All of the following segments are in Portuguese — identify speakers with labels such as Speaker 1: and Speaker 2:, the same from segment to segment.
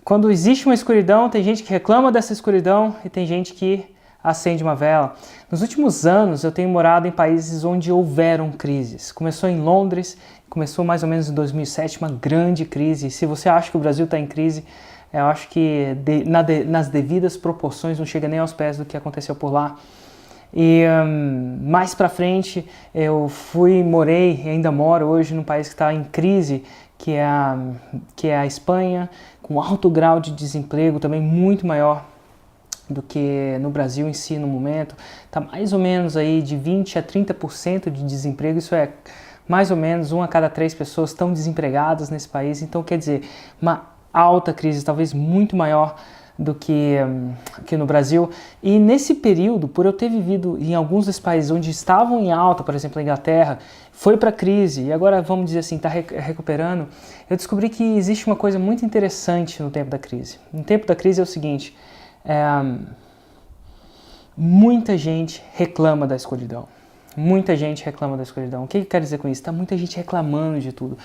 Speaker 1: quando existe uma escuridão, tem gente que reclama dessa escuridão e tem gente que acende uma vela. Nos últimos anos eu tenho morado em países onde houveram crises. Começou em Londres, começou mais ou menos em 2007, uma grande crise. Se você acha que o Brasil está em crise, eu acho que nas devidas proporções não chega nem aos pés do que aconteceu por lá. E mais pra frente eu morei e ainda moro hoje num país que está em crise, que é a Espanha, com alto grau de desemprego, também muito maior do que no Brasil em si no momento. Está mais ou menos aí de 20 a 30% de desemprego, isso é mais ou menos 1 a cada 3 pessoas estão desempregadas nesse país, então quer dizer, uma alta crise, talvez muito maior do que no Brasil. E nesse período, por eu ter vivido em alguns desses países onde estavam em alta, por exemplo a Inglaterra, foi para a crise e agora vamos dizer assim, está recuperando, eu descobri que existe uma coisa muito interessante no tempo da crise. No tempo da crise é o seguinte, muita gente reclama da escuridão. Muita gente reclama da escuridão. O que eu quero dizer com isso? Está muita gente reclamando de tudo.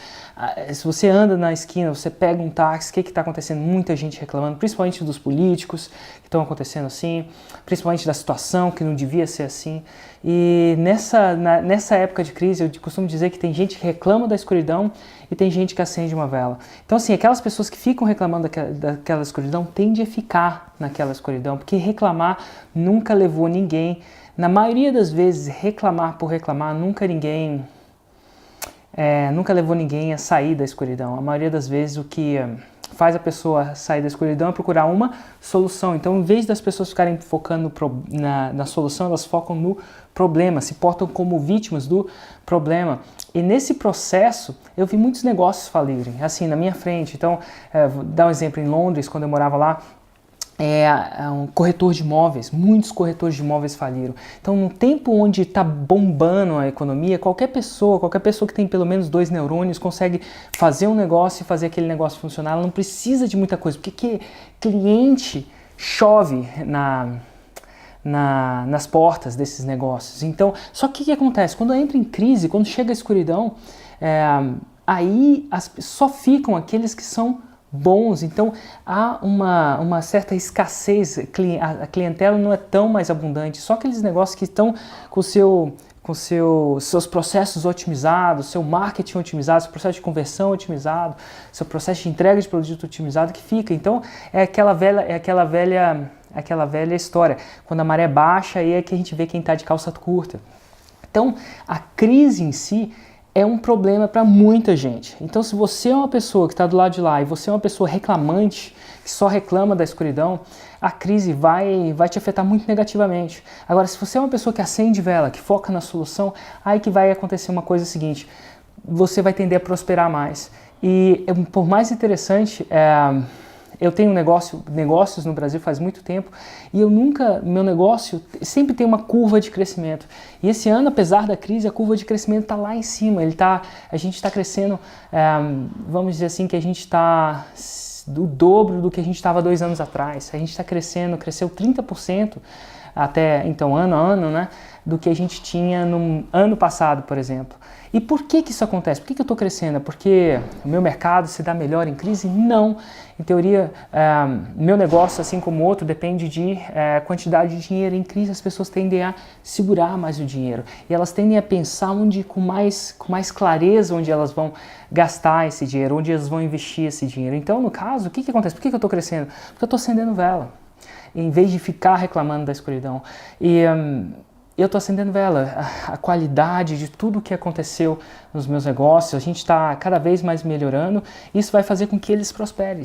Speaker 1: Se você anda na esquina, você pega um táxi, o que está acontecendo? Muita gente reclamando, principalmente dos políticos que estão acontecendo assim, principalmente da situação que não devia ser assim. E nessa época de crise, eu costumo dizer que tem gente que reclama da escuridão e tem gente que acende uma vela. Então assim, aquelas pessoas que ficam reclamando daquela escuridão tendem a ficar naquela escuridão, porque reclamar nunca levou ninguém. Na maioria das vezes, reclamar por reclamar nunca levou ninguém a sair da escuridão. A maioria das vezes o que faz a pessoa sair da escuridão é procurar uma solução. Então, em vez das pessoas ficarem focando na solução, elas focam no problema, se portam como vítimas do problema. E nesse processo, eu vi muitos negócios falirem, assim, na minha frente. Então, vou dar um exemplo, em Londres, quando eu morava lá, um corretor de imóveis, muitos corretores de imóveis faliram. Então, no tempo onde está bombando a economia, qualquer pessoa que tem pelo menos 2 neurônios consegue fazer um negócio e fazer aquele negócio funcionar. Ela não precisa de muita coisa, porque cliente chove nas portas desses negócios. Então, só que o que acontece? Quando entra em crise, quando chega a escuridão, aí só ficam aqueles que são bons. Então há uma certa escassez, a clientela não é tão mais abundante, só aqueles negócios que estão com seus processos otimizados, seu marketing otimizado, seu processo de conversão otimizado, seu processo de entrega de produto otimizado que fica. Então é aquela velha história, quando a maré baixa aí é que a gente vê quem está de calça curta. Então a crise em si é um problema para muita gente. Então, se você é uma pessoa que está do lado de lá e você é uma pessoa reclamante, que só reclama da escuridão, a crise vai te afetar muito negativamente. Agora, se você é uma pessoa que acende vela, que foca na solução, aí que vai acontecer uma coisa seguinte, você vai tender a prosperar mais. E, por mais interessante, eu tenho negócios no Brasil faz muito tempo e meu negócio sempre tem uma curva de crescimento. E esse ano, apesar da crise, a curva de crescimento está lá em cima. A gente está crescendo, vamos dizer assim, que a gente está do dobro do que a gente estava 2 anos atrás. A gente está cresceu 30% até então, ano a ano, né, do que a gente tinha no ano passado, por exemplo. E por que isso acontece? Por que eu estou crescendo? É porque o meu mercado se dá melhor em crise? Não. Em teoria, meu negócio, assim como outro, depende de quantidade de dinheiro. Em crise, as pessoas tendem a segurar mais o dinheiro. E elas tendem a pensar com mais clareza onde elas vão gastar esse dinheiro, onde elas vão investir esse dinheiro. Então, no caso, o que acontece? Por que eu estou crescendo? Porque eu estou acendendo vela, em vez de ficar reclamando da escuridão. E eu estou acendendo vela, a qualidade de tudo que aconteceu nos meus negócios, a gente está cada vez mais melhorando, isso vai fazer com que eles prosperem,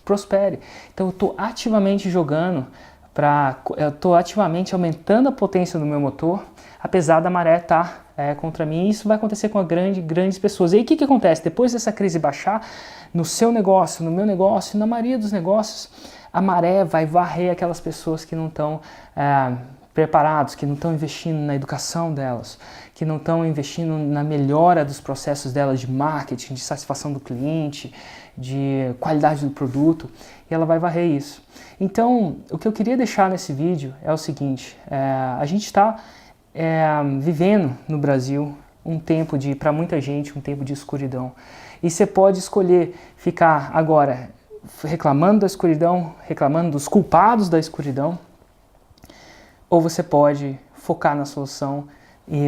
Speaker 1: prosperem. Então eu estou ativamente eu estou ativamente aumentando a potência do meu motor, apesar da maré estar contra mim, e isso vai acontecer com grandes pessoas. E aí o que acontece? Depois dessa crise baixar, no seu negócio, no meu negócio, na maioria dos negócios, a maré vai varrer aquelas pessoas que não estão preparados, que não estão investindo na educação delas, que não estão investindo na melhora dos processos delas de marketing, de satisfação do cliente, de qualidade do produto, e ela vai varrer isso. Então, o que eu queria deixar nesse vídeo é o seguinte, a gente está vivendo no Brasil um tempo para muita gente, um tempo de escuridão. E você pode escolher ficar agora reclamando da escuridão, reclamando dos culpados da escuridão, ou você pode focar na solução e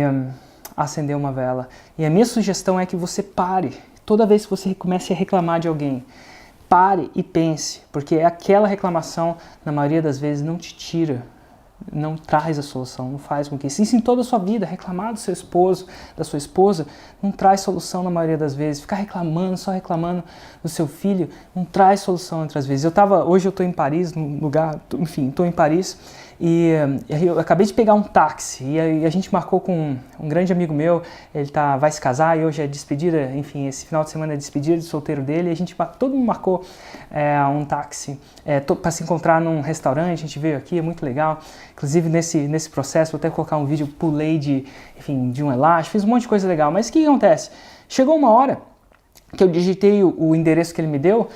Speaker 1: acender uma vela. E a minha sugestão é que você pare. Toda vez que você comece a reclamar de alguém, pare e pense, porque aquela reclamação, na maioria das vezes, não te tira, não traz a solução, não faz com que isso em toda a sua vida, reclamar do seu esposo, da sua esposa, não traz solução na maioria das vezes. Ficar reclamando, só reclamando do seu filho, não traz solução outras vezes. Hoje eu estou em Paris, num lugar, enfim, estou em Paris, e eu acabei de pegar um táxi, e a gente marcou com um grande amigo meu, ele vai se casar, e hoje é despedida, enfim, esse final de semana é despedida de solteiro dele, e todo mundo marcou um táxi para se encontrar num restaurante. A gente veio aqui, é muito legal. Inclusive nesse processo, vou até colocar um vídeo, pulei de um elástico, fiz um monte de coisa legal. Mas o que acontece? Chegou uma hora que eu digitei o endereço que ele me deu,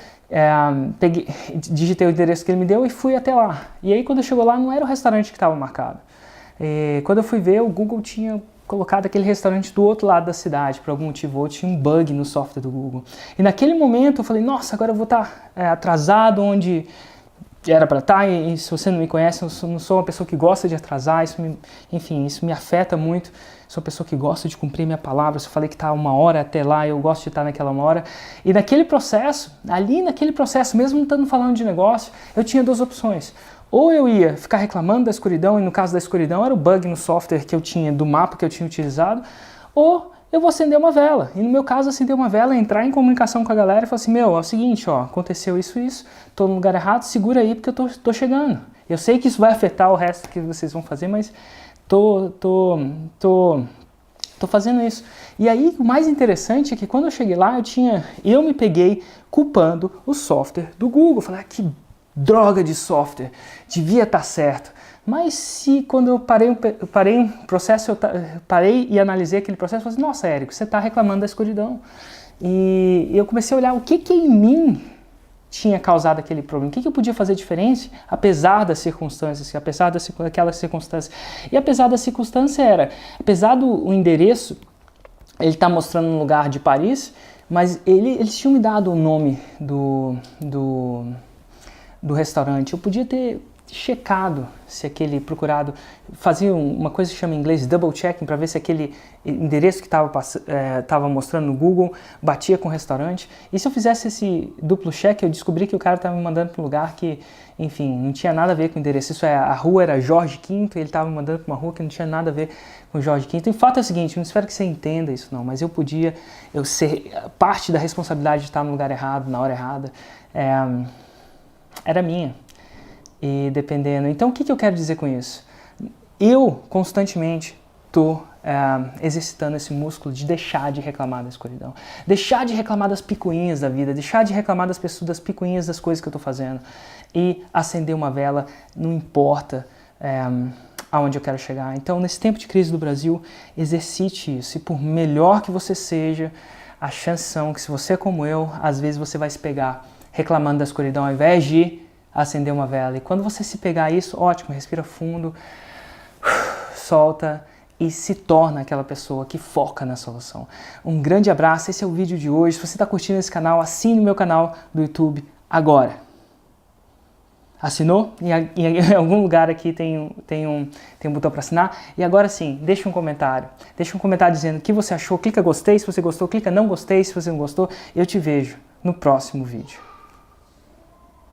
Speaker 1: digitei o endereço que ele me deu e fui até lá. E aí quando eu chegou lá, não era o restaurante que estava marcado. Quando eu fui ver, o Google tinha colocado aquele restaurante do outro lado da cidade, por algum motivo ou outro, tinha um bug no software do Google. E naquele momento eu falei, nossa, agora eu vou estar atrasado onde era para estar, e se você não me conhece, eu não sou uma pessoa que gosta de atrasar, isso me afeta muito. Sou uma pessoa que gosta de cumprir minha palavra. Se eu falei que está 1 hora até lá, eu gosto de estar naquela 1 hora. E naquele processo, mesmo não estando falando de negócio, eu tinha 2 opções. Ou eu ia ficar reclamando da escuridão, e no caso da escuridão era o bug no software que eu tinha, do mapa que eu tinha utilizado, ou eu vou acender uma vela. E no meu caso, acender uma vela, entrar em comunicação com a galera e falar assim, é o seguinte, aconteceu isso, tô no lugar errado, segura aí porque eu tô chegando. Eu sei que isso vai afetar o resto que vocês vão fazer, mas tô fazendo isso. E aí, o mais interessante é que quando eu cheguei lá, eu me peguei culpando o software do Google. Falei, que droga de software, devia estar certo. Mas quando eu parei um processo, eu parei e analisei aquele processo, eu falei assim, nossa, Érico, você está reclamando da escuridão. E eu comecei a olhar o que em mim tinha causado aquele problema, o que eu podia fazer diferente, apesar das circunstâncias, daquelas circunstâncias. E apesar da circunstância apesar do endereço, ele está mostrando um lugar de Paris, mas eles tinham me dado o nome do restaurante. Eu podia ter checado se procurado, fazia uma coisa que chama em inglês double checking, para ver se aquele endereço que estava mostrando no Google batia com o restaurante. E se eu fizesse esse duplo check, eu descobri que o cara estava me mandando para um lugar que, enfim, não tinha nada a ver com o endereço. A rua era Jorge V, e ele estava me mandando para uma rua que não tinha nada a ver com Jorge V. E o fato é o seguinte, eu não espero que você entenda isso não, mas parte da responsabilidade de estar no lugar errado, na hora errada, era minha. E dependendo... Então, o que eu quero dizer com isso? Eu, constantemente, estou exercitando esse músculo de deixar de reclamar da escuridão. Deixar de reclamar das picuinhas da vida, deixar de reclamar das pessoas, das picuinhas das coisas que eu estou fazendo. E acender uma vela, não importa aonde eu quero chegar. Então, nesse tempo de crise do Brasil, exercite isso. E por melhor que você seja, as chances são que, se você é como eu, às vezes você vai se pegar reclamando da escuridão ao invés de acender uma vela. E quando você se pegar isso, ótimo, respira fundo, solta e se torna aquela pessoa que foca na solução. Um grande abraço, esse é o vídeo de hoje. Se você está curtindo esse canal, assine o meu canal do YouTube agora. Assinou? Em algum lugar aqui tem um botão para assinar. E agora sim, deixa um comentário. Deixa um comentário dizendo o que você achou. Clica gostei se você gostou, clica não gostei se você não gostou. Eu te vejo no próximo vídeo.